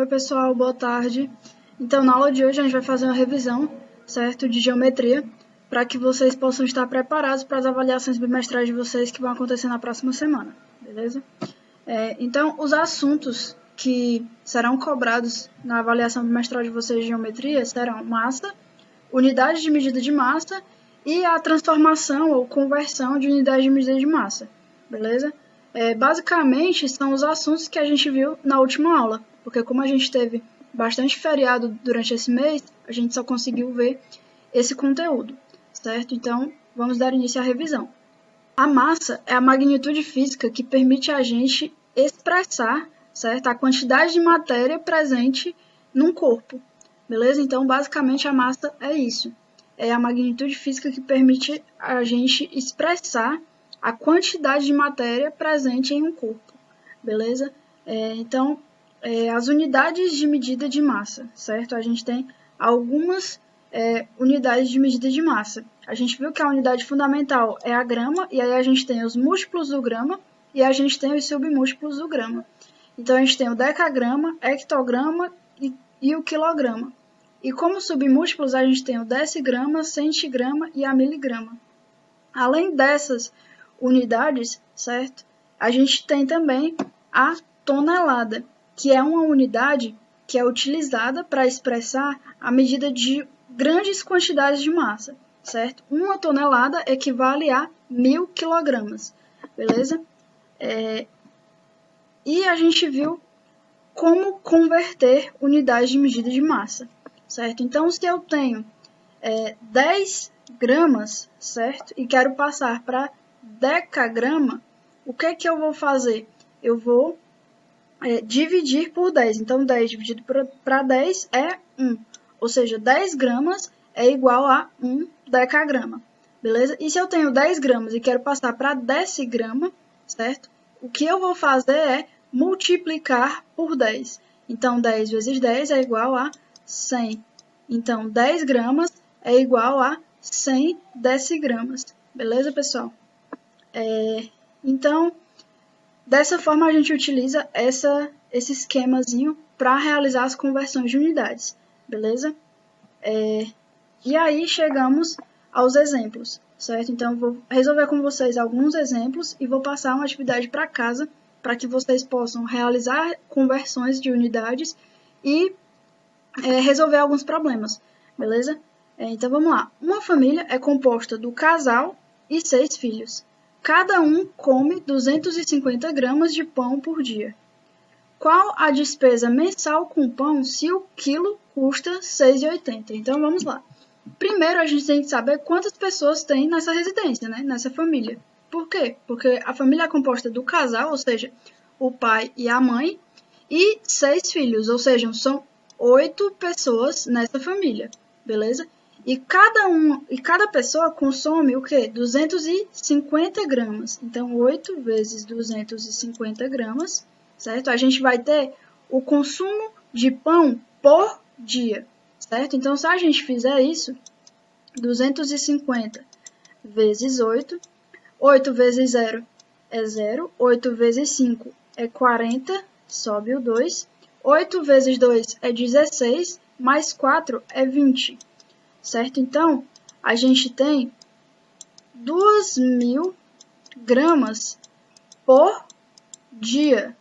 Oi pessoal, boa tarde. Então na aula de hoje a gente vai fazer uma revisão, certo, de geometria, para que vocês possam estar preparados para as avaliações bimestrais de vocês que vão acontecer na próxima semana, beleza? Então os assuntos que serão cobrados na avaliação bimestral de vocês de geometria serão massa, unidade de medida de massa e a transformação ou conversão de unidade de medida de massa, beleza? Basicamente, são os assuntos que a gente viu na última aula, porque como a gente teve bastante feriado durante esse mês, a gente só conseguiu ver esse conteúdo, certo? Então, vamos dar início à revisão. A massa é a magnitude física que permite a gente expressar, certo, a quantidade de matéria presente num corpo, beleza? Então, basicamente, a massa é isso. É a magnitude física que permite a gente expressar a quantidade de matéria presente em um corpo, beleza? Então, as unidades de medida de massa, certo? A gente tem algumas unidades de medida de massa. A gente viu que a unidade fundamental é a grama, e aí a gente tem os múltiplos do grama, e a gente tem os submúltiplos do grama. Então, a gente tem o decagrama, hectograma e o quilograma. E como submúltiplos, a gente tem o decigrama, centigrama e a miligrama. Além dessas unidades, certo? A gente tem também a tonelada, que é uma unidade que é utilizada para expressar a medida de grandes quantidades de massa, certo? Uma tonelada equivale a 1000 quilogramas, beleza? E a gente viu como converter unidades de medida de massa, certo? Então, se eu tenho 10 gramas, certo? E quero passar para decagrama, o que é que eu vou fazer? Eu vou dividir por 10. Então, 10 dividido para 10 é 1. Ou seja, 10 gramas é igual a 1 decagrama. Beleza? E se eu tenho 10 gramas e quero passar para decigrama, certo? O que eu vou fazer é multiplicar por 10. Então, 10 vezes 10 é igual a 100. Então, 10 gramas é igual a 100 decigramas. Beleza, pessoal? Então, dessa forma a gente utiliza esse esquemazinho para realizar as conversões de unidades. Beleza? E aí chegamos aos exemplos, certo? Então, vou resolver com vocês alguns exemplos e vou passar uma atividade para casa para que vocês possam realizar conversões de unidades e resolver alguns problemas, beleza? Então, vamos lá. Uma família é composta do casal e 6 filhos. Cada um come 250 gramas de pão por dia. Qual a despesa mensal com pão se o quilo custa R$ 6,80? Então, vamos lá. Primeiro, a gente tem que saber quantas pessoas tem nessa residência, né? Nessa família. Por quê? Porque a família é composta do casal, ou seja, o pai e a mãe, e 6 filhos, ou seja, são 8 pessoas nessa família, beleza? E cada pessoa consome o quê? 250 gramas. Então, 8 vezes 250 gramas, certo? A gente vai ter o consumo de pão por dia, certo? Então, se a gente fizer isso, 250 vezes 8, 8 vezes 0 é 0, 8 vezes 5 é 40, sobe o 2, 8 vezes 2 é 16, mais 4 é 20, certo? Então, a gente tem 2.000 gramas por dia,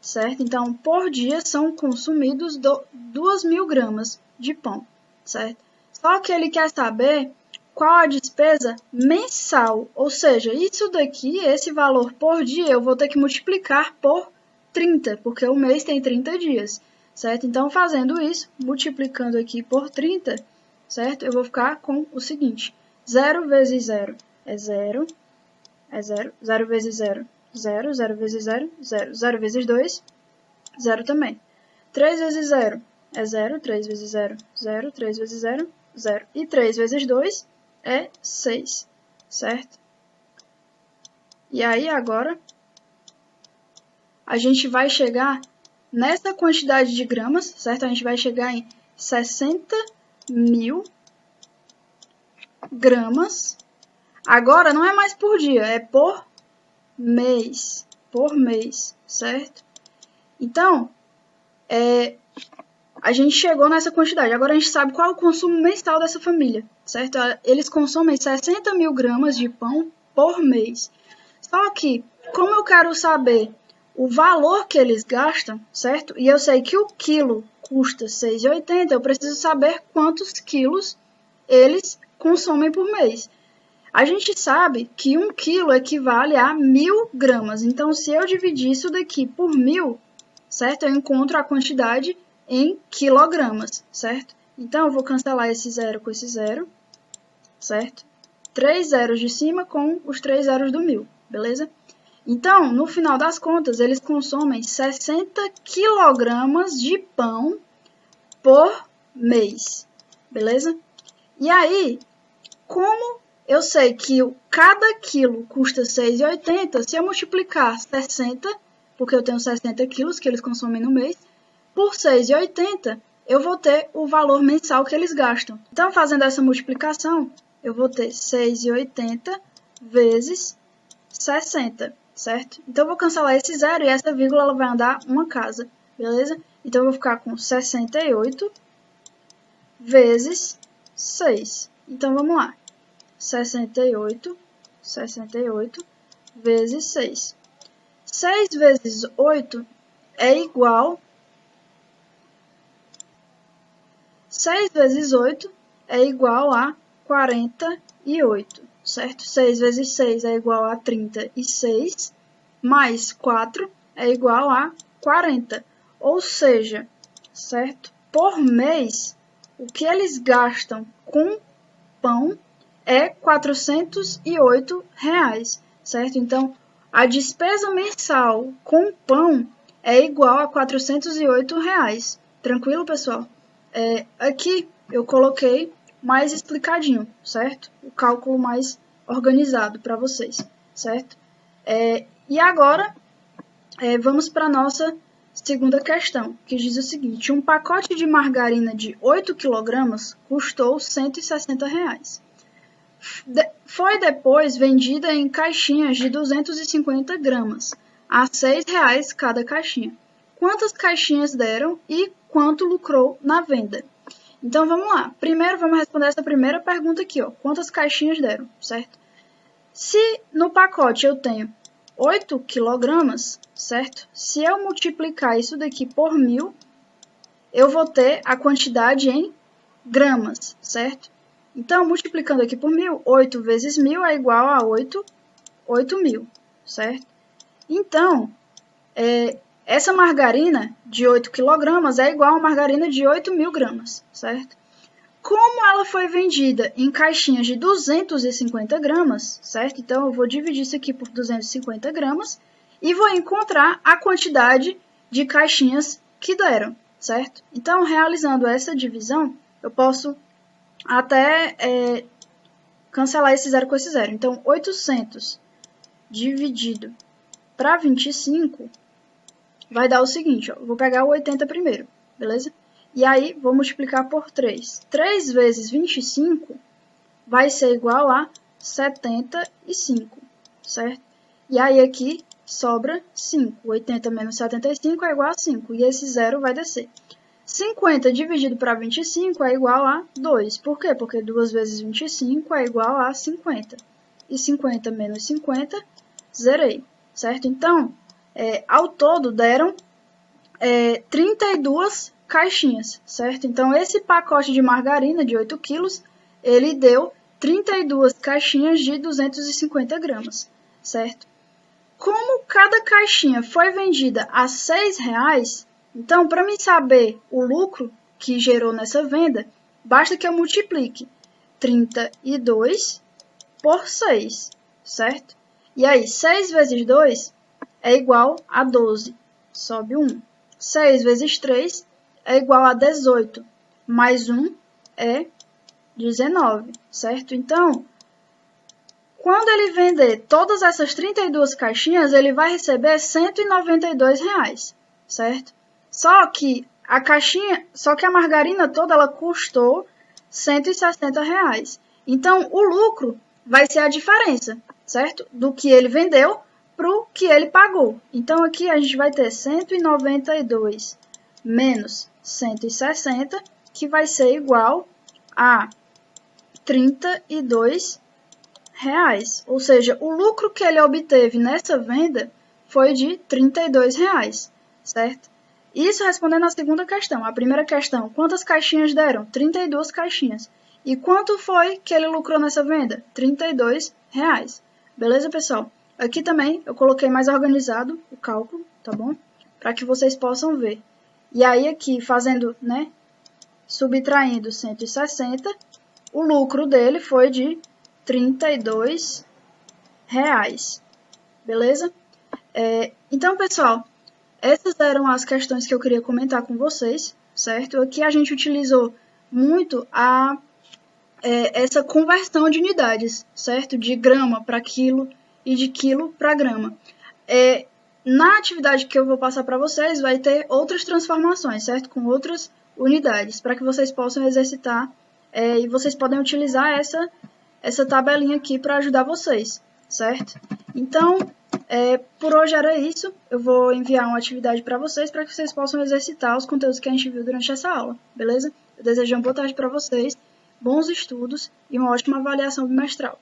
certo? Então, por dia são consumidos 2.000 gramas de pão, certo? Só que ele quer saber qual a despesa mensal, ou seja, isso daqui, esse valor por dia, eu vou ter que multiplicar por 30, porque o mês tem 30 dias, certo? Então, fazendo isso, multiplicando aqui por 30, certo? Eu vou ficar com o seguinte, 0 vezes 0 é 0, 0 vezes 0, 0, 0 vezes 0, 0, 0 vezes 2, 0 também. 3 vezes 0 é 0, 3 vezes 0, 0, 3 vezes 0, 0. E 3 vezes 2 é 6, certo? E aí, agora, a gente vai chegar nessa quantidade de gramas, certo? A gente vai chegar em 60.000 gramas. Agora, não é mais por dia, é por mês, certo? Então, a gente chegou nessa quantidade. Agora a gente sabe qual é o consumo mensal dessa família, certo? Eles consomem 60 mil gramas de pão por mês. Só que, como eu quero saber o valor que eles gastam, certo? E eu sei que o quilo custa R$ 6,80, eu preciso saber quantos quilos eles consomem por mês. A gente sabe que 1 quilo equivale a 1.000 gramas. Então, se eu dividir isso daqui por 1.000, certo? Eu encontro a quantidade em quilogramas, certo? Então, eu vou cancelar esse zero com esse zero, certo? 3 zeros de cima com os 3 zeros do 1.000, beleza? Então, no final das contas, eles consomem 60 quilogramas de pão por mês, beleza? E aí, como eu sei que cada quilo custa R$ 6,80, se eu multiplicar 60, porque eu tenho 60 quilos que eles consomem no mês, por R$ 6,80, eu vou ter o valor mensal que eles gastam. Então, fazendo essa multiplicação, eu vou ter 6,80 vezes 60, certo? Então, eu vou cancelar esse zero e essa vírgula ela vai andar uma casa, beleza? Então, eu vou ficar com 68 vezes 6. Então, vamos lá. 68 vezes 6. 6 vezes 8 é igual... 6 vezes 8 é igual a 48, certo? 6 vezes 6 é igual a 36, mais 4 é igual a 40. Ou seja, certo? Por mês, o que eles gastam com pão é R$ 408, certo? Então, a despesa mensal com pão é igual a R$ 408. Tranquilo, pessoal? Aqui eu coloquei mais explicadinho, certo? O cálculo mais organizado para vocês, certo? E agora, vamos para a nossa segunda questão, que diz o seguinte: um pacote de margarina de 8 kg custou R$ 160. Foi depois vendida em caixinhas de 250 gramas, a R$ 6,00 cada caixinha. Quantas caixinhas deram e quanto lucrou na venda? Então, vamos lá. Primeiro, vamos responder essa primeira pergunta aqui, ó. Quantas caixinhas deram, certo? Se no pacote eu tenho 8 quilogramas, certo? Se eu multiplicar isso daqui por 1.000, eu vou ter a quantidade em gramas, certo? Então, multiplicando aqui por 1.000, 8 vezes 1.000 é igual a 8.000, certo? Então, essa margarina de 8 kg é igual a margarina de 8.000 gramas, certo? Como ela foi vendida em caixinhas de 250 gramas, certo? Então, eu vou dividir isso aqui por 250 gramas e vou encontrar a quantidade de caixinhas que deram, certo? Então, realizando essa divisão, eu posso até cancelar esse zero com esse zero. Então, 800 dividido para 25 vai dar o seguinte, ó. Vou pegar o 80 primeiro, beleza? E aí, vou multiplicar por 3. 3 vezes 25 vai ser igual a 75, certo? E aí, aqui sobra 5. 80 menos 75 é igual a 5. E esse zero vai descer. 50 dividido para 25 é igual a 2. Por quê? Porque 2 vezes 25 é igual a 50. E 50 menos 50, zerei, certo? Então, ao todo deram 32 caixinhas, certo? Então, esse pacote de margarina de 8 quilos, ele deu 32 caixinhas de 250 gramas, certo? Como cada caixinha foi vendida a R$ 6,00, então, para mim saber o lucro que gerou nessa venda, basta que eu multiplique 32 por 6, certo? E aí, 6 vezes 2 é igual a 12, sobe 1. 6 vezes 3 é igual a 18, mais 1 é 19, certo? Então, quando ele vender todas essas 32 caixinhas, ele vai receber R$ 192, certo? Só que a margarina toda ela custou R$ 160. Então, o lucro vai ser a diferença, certo? Do que ele vendeu para o que ele pagou. Então, aqui a gente vai ter 192 menos 160, que vai ser igual a 32 reais. Ou seja, o lucro que ele obteve nessa venda foi de 32 reais, certo? Isso respondendo à segunda questão. A primeira questão, quantas caixinhas deram? 32 caixinhas. E quanto foi que ele lucrou nessa venda? 32 reais. Beleza, pessoal? Aqui também eu coloquei mais organizado o cálculo, tá bom? Para que vocês possam ver. E aí aqui, fazendo, né, subtraindo 160, o lucro dele foi de 32 reais. Beleza? Então, pessoal, essas eram as questões que eu queria comentar com vocês, certo? Aqui a gente utilizou muito essa conversão de unidades, certo? De grama para quilo e de quilo para grama. Na atividade que eu vou passar para vocês, vai ter outras transformações, certo? Com outras unidades, para que vocês possam exercitar e vocês podem utilizar essa tabelinha aqui para ajudar vocês, certo? Então, por hoje era isso. Eu vou enviar uma atividade para que vocês possam exercitar os conteúdos que a gente viu durante essa aula, beleza? Eu desejo uma boa tarde para vocês, bons estudos e uma ótima avaliação bimestral.